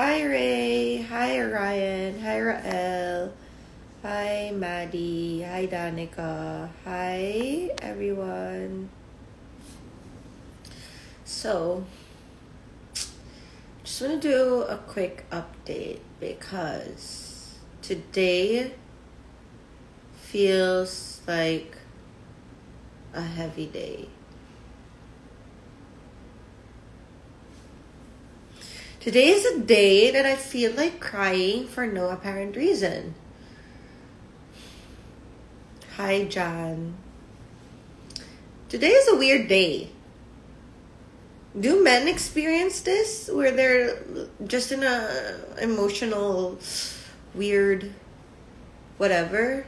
Hi Ray, hi Ryan, hi Rael, hi Maddie, hi Danica, hi everyone. So, just want to do a quick update because today feels like a heavy day. Today is a day that I feel like crying for no apparent reason. Hi, Jan. Today is a weird day. Do men experience this where they're just in a emotional, weird, whatever?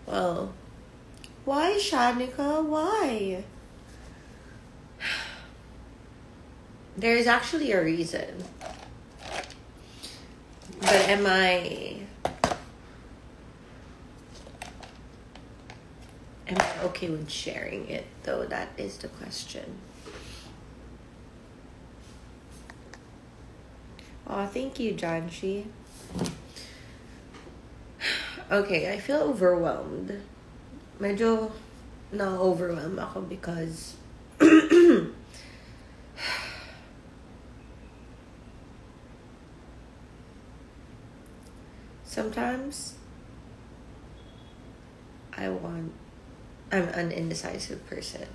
Well, why, Shanika? Why? There is actually a reason. But am I okay with sharing it, though? That is the question. Oh, thank you, Janshi. Okay, I feel overwhelmed. Medyo na-overwhelm ako because sometimes I'm an indecisive person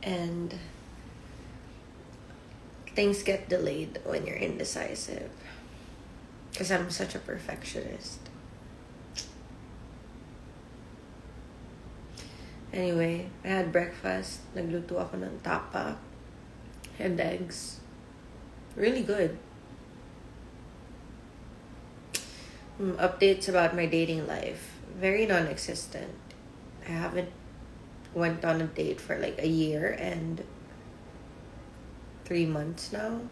and things get delayed when you're indecisive because I'm such a perfectionist. Anyway, I had breakfast. Nagluto ako ng tapa and eggs. Really good. Updates about my dating life. Very non-existent. I haven't went on a date for like a year and 3 months now.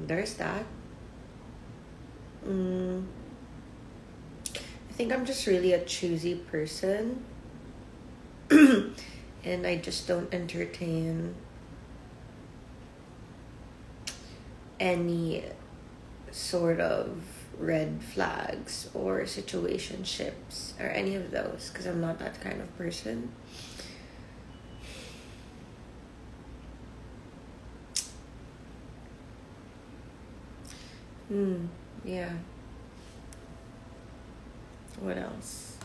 There's that. I think I'm just really a choosy person. And I just don't entertain any sort of red flags or situationships or any of those because I'm not that kind of person. Yeah. What else?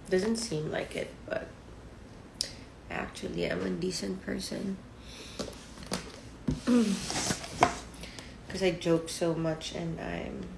Doesn't seem like it, but actually I'm a decent person. Because I joke so much and I'm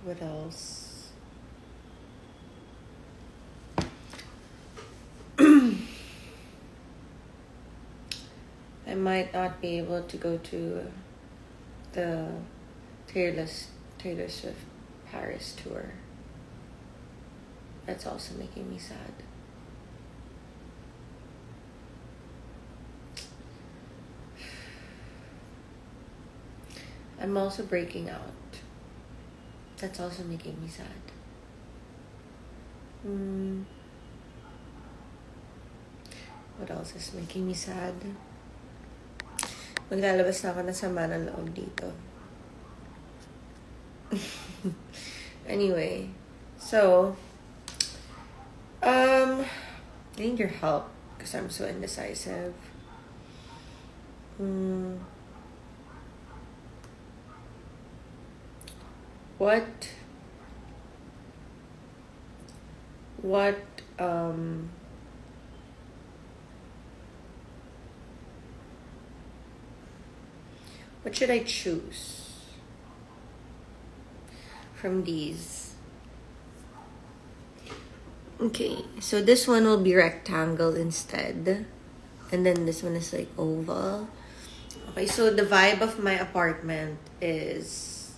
what else? I might not be able to go to the Taylor Swift Paris tour. That's also making me sad. I'm also breaking out. That's also making me sad. What else is making me sad? Maglalabas na ako ng sama ng loob dito. Anyway, so I need your help because I'm so indecisive. What should I choose from these Okay, so this one will be rectangle instead. And then this one is like oval. Okay, so the vibe of my apartment is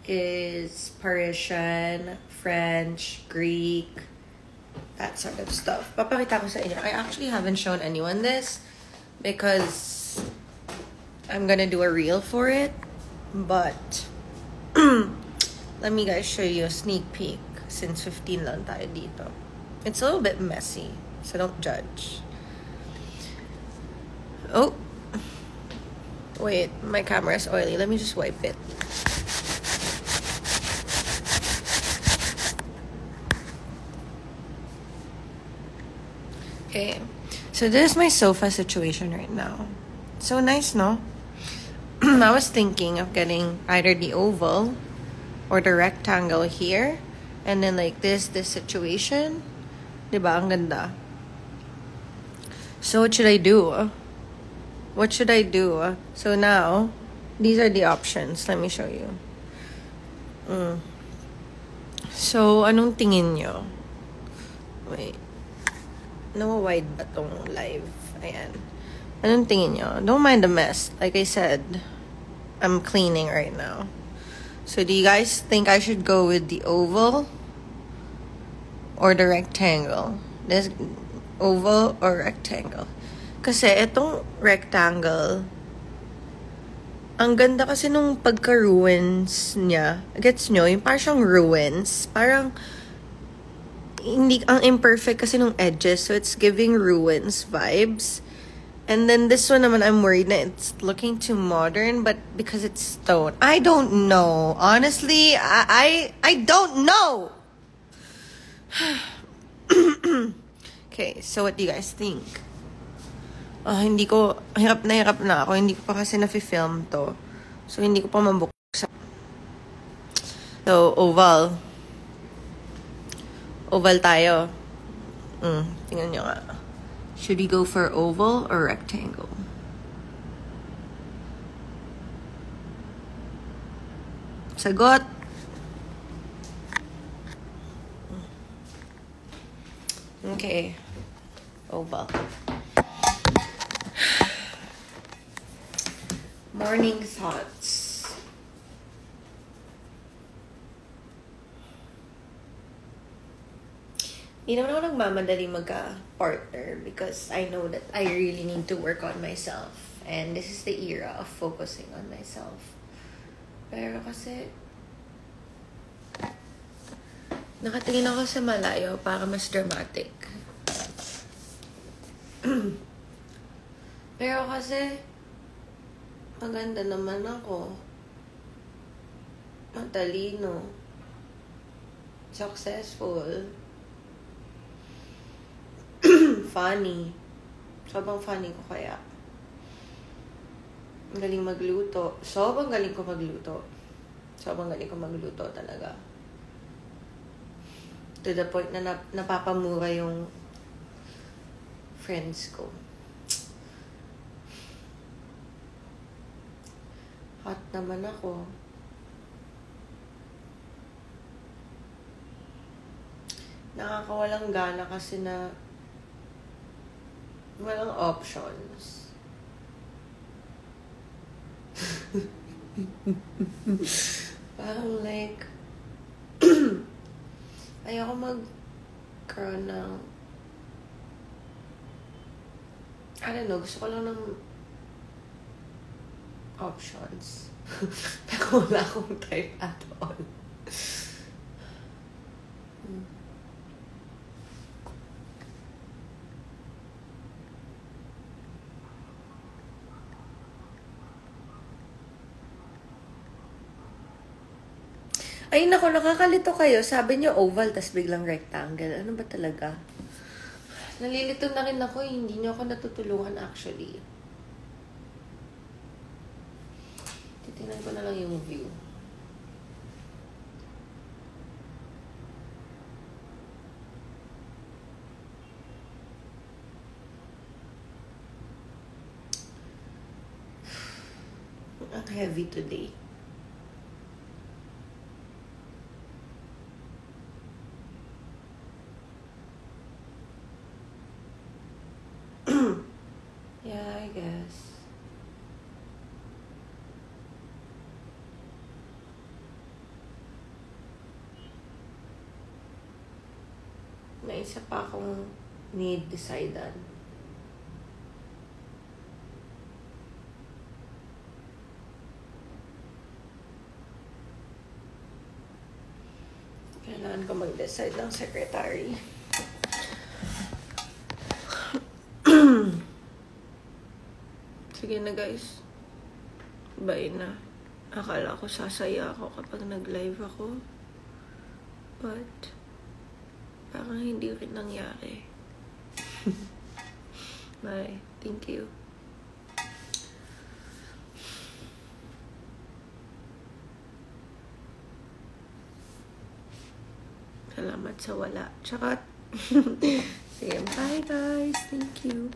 is Parisian, French, Greek, that sort of stuff. Papakita ko sa inyo. I actually haven't shown anyone this because I'm gonna do a reel for it. But let me guys show you a sneak peek since 15 lang tayo dito. It's a little bit messy, so don't judge. Oh, wait, my camera is oily. Let me just wipe it. Okay, so this is my sofa situation right now. So nice, no? I was thinking of getting either the oval or the rectangle here. And then like this situation. Diba? Ang ganda. So what should I do? What should I do? So now, these are the options. Let me show you. So, anong tingin nyo? Wait. Nawawide ba tong live? Ayan. Anong tingin nyo? Don't mind the mess. Like I said, I'm cleaning right now. So, do you guys think I should go with the oval or the rectangle? This oval or rectangle? Kasi itong rectangle, ang ganda kasi nung pagka-ruins niya. Gets nyo? Yung parang siyang ruins. Parang, hindi, ang imperfect kasi nung edges. So, it's giving ruins vibes. And then this one naman, I'm worried na it's looking too modern, but because it's stone. I don't know. Honestly, I don't know! Okay, so what do you guys think? Hindi ko, hirap na ako. Hindi ko pa kasi na-film to. So, hindi ko pa mabuksan. So, oval. Oval tayo. Tingnan nyo nga. Should we go for oval or rectangle? Sagot! Okay. Oval. Morning thoughts. Hindi naman ako nagmamadali magka-partner because I know that I really need to work on myself. And this is the era of focusing on myself. Pero kasi, nakatingin ako sa malayo para mas dramatic. Pero kasi, maganda naman ako. Matalino. Successful. Funny. Sobrang funny ko kaya. Ang galing magluto. Sobrang galing ko magluto. Sobrang galing ko magluto talaga. To the point na napapamura yung friends ko. Hot naman ako. Nakakawalang gana kasi na walang options. Parang like, ayoko magkaroon ng, I don't know, gusto ko lang ng options. Pero wala akong type at all. Ay, naku, nakakalito kayo. Sabi niyo oval, tas biglang rectangle. Ano ba talaga? Nalilito na rin ako. Hindi niyo ako natutulungan actually. Titingnan ko na lang yung view. Ang heavy today. isa pa akong need decidean. Kailangan ko mag-decide ng secretary. Sige na guys. Bye na. Akala ko sasaya ako kapag nag-live ako. But, parang hindi rin nangyari. Bye. Thank you. Salamat sa wala. Tsaka, sige, bye guys. Thank you.